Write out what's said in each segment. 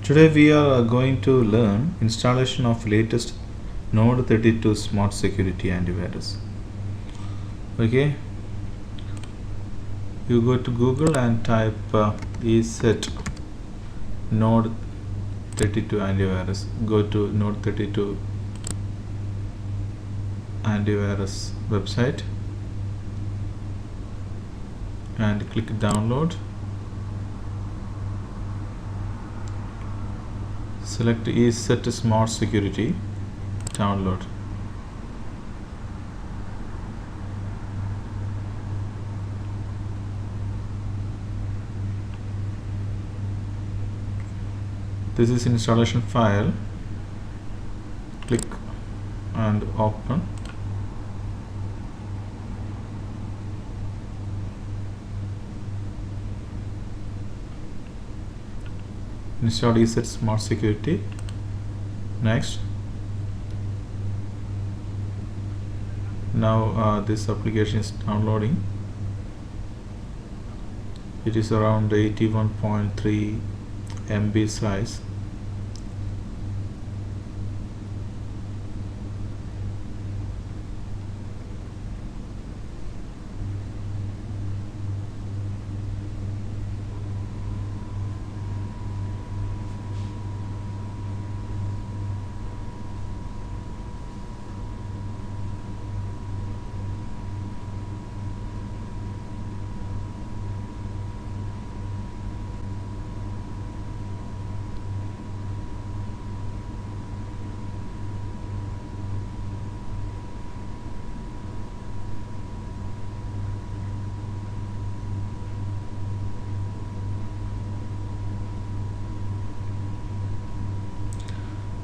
Today we are going to learn installation of latest Node 32 Smart Security antivirus. Okay, you go to Google and type ESET Node 32 antivirus. Go to Node 32 antivirus website and click download. Select ESET Smart Security, download. This is installation file. Click and open. Install ESET Smart Security. Next. Now this application is downloading. It is around 81.3 MB size.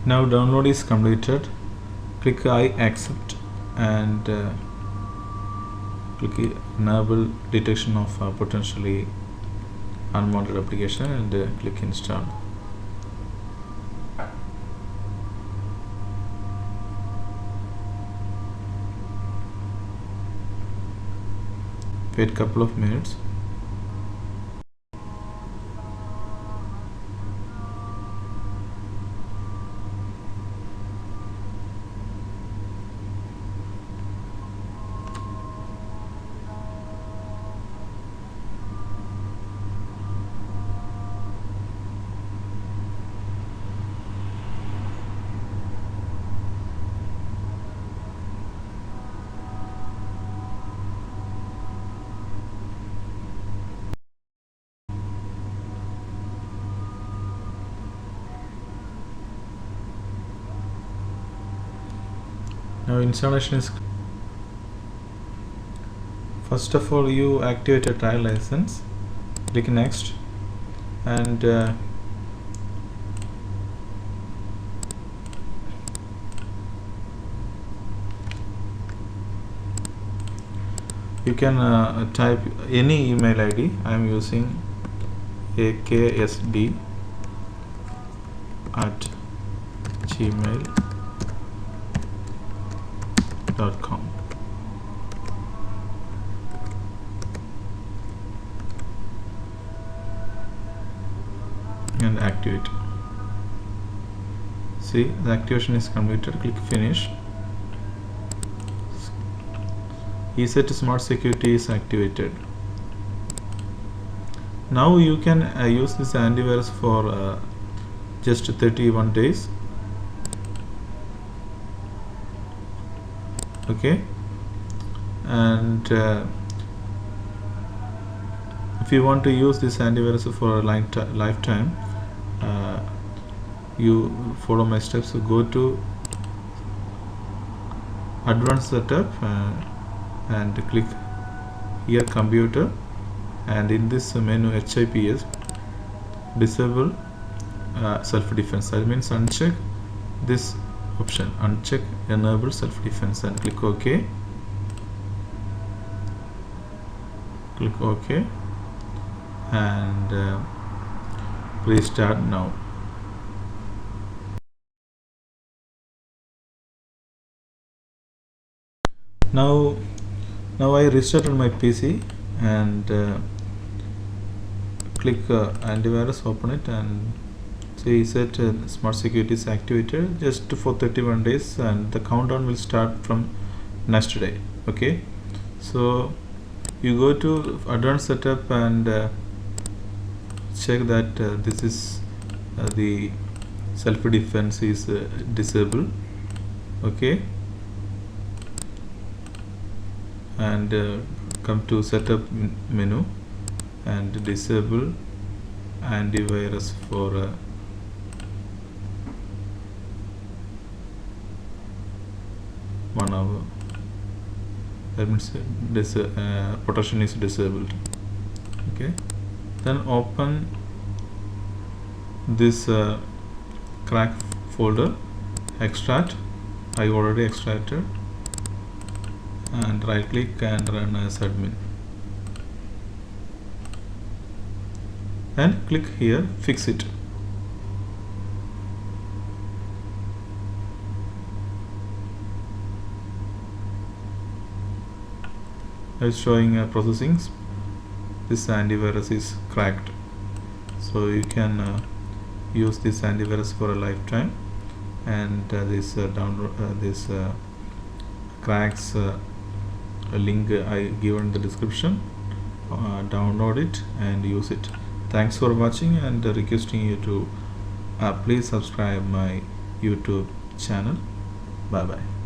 Now download is completed. Click I accept and click enable detection of potentially unwanted application and click install. Wait couple of minutes. Now installation is. First of all, you activate a trial license. Click next and you can type any email ID. I am using aksd@gmail.com. and activate. See, the activation is completed. Click finish. ESET Smart Security is activated. Now you can use this antivirus for just 31 days. Okay, and if you want to use this antivirus for a lifetime, you follow my steps. So go to advanced setup and click here computer, and in this menu HIPS disable self-defense. That means uncheck this option, uncheck enable self-defense, and click OK. Click OK and restart now. Now I restarted my PC and click antivirus, open it and So ESET Smart Security is activated just for 31 days, and the countdown will start from next day. Okay, so you go to advanced setup and check that this is the self defense is disabled. Okay, and come to setup menu and disable antivirus for 1 hour. That means this protection is disabled. Okay, then open this crack folder, extract. I already extracted, and right click and run as admin, and click here fix it. It's showing processing. This antivirus is cracked, so you can use this antivirus for a lifetime. And this download this cracks link I given in the description. Download it and use it. Thanks for watching, and requesting you to please subscribe my YouTube channel. Bye bye.